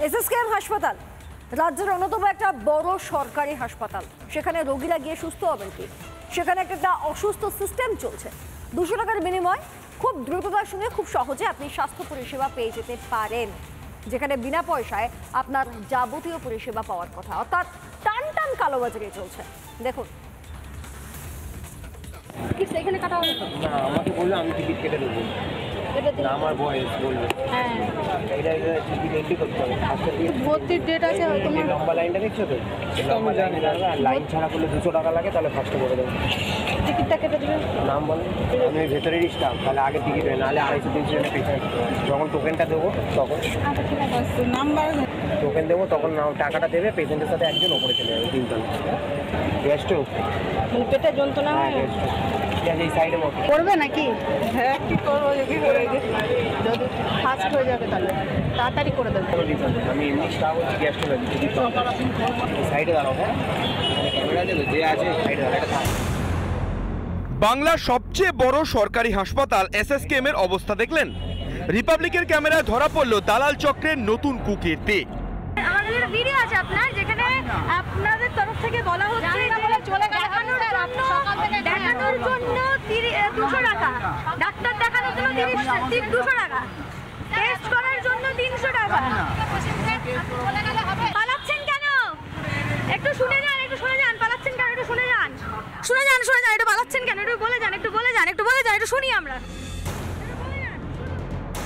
SSKM হাসপাতাল রাজ্যের অন্যতম একটা বড় সরকারি হাসপাতাল। সেখানে রোগীরা গিয়ে সুস্থ হবেন কি? সেখানে একটা অসুস্থ সিস্টেম চলছে। 200 টাকার বিনিময় খুব দ্রুততার সঙ্গে খুব সহজে আপনি স্বাস্থ্য পরিষেবা পেয়ে যেতে পারেন, যেখানে বিনা পয়সায় আপনার যাবতীয় পরিষেবা পাওয়ার কথা, অর্থাৎ টান টান কালোবাজারি চলছে। দেখুন এখানে কাটা হবে না, আমাকে বললো আমি টিকিট কেটে দেবো না, আমার বয়স বললো এটা টিকিট এন্ট্রি করতে হবে। ভর্তির ডেট আছে তোমার লম্বা লাইনটা দেখছো তো, লম্বা লাইন ছাড়া করলে 200 টাকা লাগে, তাহলে ফার্স্টে করে দেবো। টিকিটটা কেটে দেবে, নাম বলো। আমি ভেতরেরই স্টাফ, তাহলে আগে টিকিট হয়, নাহলে 250-300 পেশেন্ট। যখন টোকেনটা দেবো তখন নাম্বার টোকেন দেবো, তখন টাকাটা দেবে, পেশেন্টের সাথে একজন ওপরে চলে যাবে। 3 তলা গ্যাস্ট্রো, মানে পেটে যন্ত্রণা হয় এই সাইডে মতো করবে নাকি? হ্যাঁ কি করবো, যদি যদি ফাস্ট হয়ে যাবে তাহলে তাড়াতাড়ি করে দেবে। আমি এমনি স্টাফ হচ্ছি, গ্যাস্ট্রো সাইডে দাঁড়াও। হ্যাঁ ক্যামেরা দেবে, যে আছে সাইডে দাঁড়াও। বাংলার সবচেয়ে বড় সরকারি হাসপাতাল এসএসকেএম এর অবস্থা দেখলেন। রিপাবলিকের ক্যামেরায় ধরা পড়ল দালাল চক্রের নতুন কুকীর্তি। আমাদের ভিডিও আছে আপনার, যেখানে আপনাদের তরফ থেকে বলা হচ্ছে দেখানোর জন্য 200 টাকা, ডাক্তার দেখানোর জন্য 200 টাকা, টেস্ট করার জন্য 300 টাকা। পালাচ্ছেন কেন? একটু শুনে যান, একটু শুনে যান। পালাচ্ছেন কেন? একটু শুনে যান, শুনে যান, শুনে যান। একটু পালাচ্ছেন কেন? একটু বলে যান, একটু বলে যান, একটু বলে যান, একটু শুনি আমরা।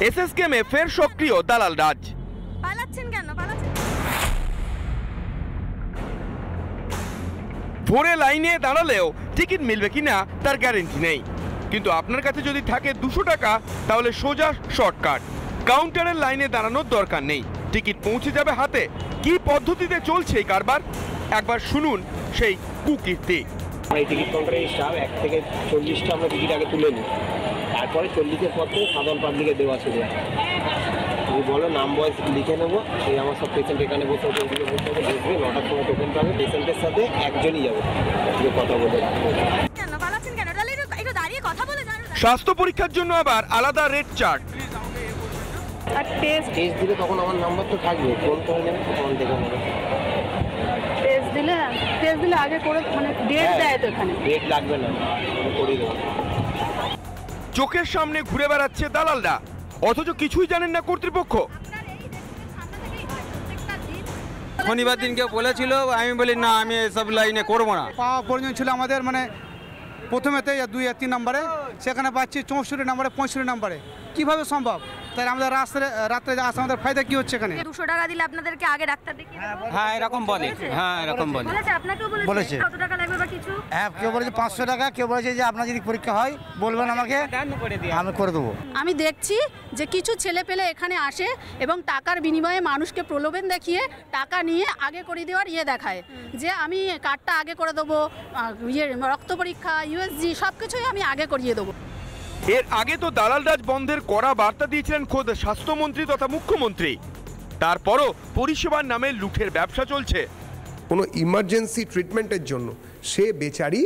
এসএসকেএম এ ফের সক্রিয় দালাল রাজ। পালাচ্ছেন কেন? পালাচ্ছেন ভোরে লাইনে দাঁড়ালেও টিকিট মিলবে কিনা তার গ্যারেন্টি নেই, কিন্তু আপনার কাছে যদি থাকে 200 টাকা, তাহলে সোজা শর্টকাট। কাউন্টারের লাইনে দাঁড়ানোর দরকার নেই, টিকিট পৌঁছে যাবে হাতে। কি পদ্ধতিতে চলছে এই কারবার, একবার শুনুন সেই কুকীর্তি। এই টিকিট কাউন্টারে স্টাফ 1 থেকে 40টা আমরা টিকিট আগে তুলে নিই, তারপরে 40-এর পর থেকে সাধারণ পাবলিকে দেওয়া ছিল। তুমি বলো নাম বয়স লিখে নেবো, সেই আমার সব পেশেন্ট এখানে বসে হবে, এদিকে বসে হবে, দেখবে 9টার সময় টোকেন পাবে। পেশেন্টের সাথে একজনই যাবে, কথা বলে। কেন? পালাচ্ছেন কেন? একটু দাঁড়িয়ে কথা বলে যান। স্বাস্থ্য পরীক্ষার জন্য আবার আলাদা রেট চার্ট। আর টেস্ট দিলে তখন আমার নাম্বার তো থাকবে, ফোন করে নেবে, তখন দেখে নেবে। টেস্ট দিলে আগে করে মানে ডেট দেয় তো এখানে। ডেট লাগবে না, আমি করে দেবো। চোখের সামনে ঘুরে বেড়াচ্ছে দালালরা, অথচ কিছুই জানেন না কর্তৃপক্ষ। শনিবার দিনকে বলেছিল, আমি বলি না, আমি এসব লাইনে করবো না। পাওয়া প্রয়োজন ছিল আমাদের, মানে প্রথমেতে 2 আর 3 নম্বরে, সেখানে পাচ্ছি 64 নম্বরে, 65 নম্বরে। কীভাবে সম্ভব? তাই আমাদের রাত্রে আসা আমাদের ফায়দা কি হচ্ছে এখানে? 200 টাকা দিলে আপনাদেরকে আগে ডাক্তার দেখিয়ে দেবো। হ্যাঁ এরকম বলে, হ্যাঁ এরকম বলে। বলেছে আপনাকেও বলেছে? কত টাকা লাগবে বা কিছু? হ্যাঁ, কেউ বলেছে 500 টাকা, কেউ বলেছে যে আপনার যদি পরীক্ষা হয় বলবেন আমাকে, আমি করে দেবো। আমি দেখছি যে কিছু ছেলে পেলে এখানে আসে এবং টাকার বিনিময়ে মানুষকে প্রলোভন দেখিয়ে টাকা নিয়ে আগে করে দেওয়ার দেখায় যে আমি কার্ডটা আগে করে দেবো, রক্ত পরীক্ষা, ইউএসজি সব কিছুই আমি আগে করিয়ে দেবো। এর আগে তো দালাল রাজ বন্ধের কড়া বার্তা দিয়েছিলেন খোদ স্বাস্থ্যমন্ত্রী তথা মুখ্যমন্ত্রী। তারপরও পরিষেবার নামে লুঠের ব্যবসা চলছে। কোনো ইমার্জেন্সি ট্রিটমেন্টের জন্য সে বেচারি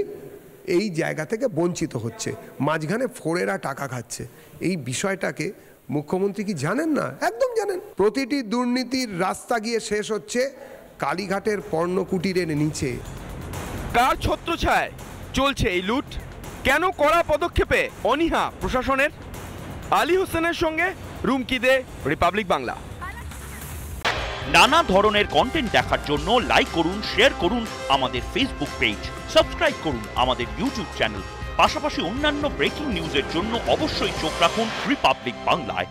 এই জায়গা থেকে বঞ্চিত হচ্ছে, মাঝখানে ফোরেরা টাকা খাচ্ছে। এই বিষয়টাকে মুখ্যমন্ত্রী কি জানেন না? একদম জানেন। প্রতিটি দুর্নীতির রাস্তা গিয়ে শেষ হচ্ছে কালীঘাটের পর্ণকুটিরের নিচে। কার ছত্রছায়ায় চলছে এই লুট? কেন কড়া পদক্ষেপে অনীহা প্রশাসনের? আলী হোসেনের সঙ্গে রুমকি দে, রিপাবলিক বাংলা। নানা ধরনের কন্টেন্ট দেখার জন্য লাইক করুন, শেয়ার করুন আমাদের ফেসবুক পেজ, সাবস্ক্রাইব করুন আমাদের ইউটিউব চ্যানেল। পাশাপাশি অন্যান্য ব্রেকিং নিউজের জন্য অবশ্যই চোখ রাখুন রিপাবলিক বাংলায়।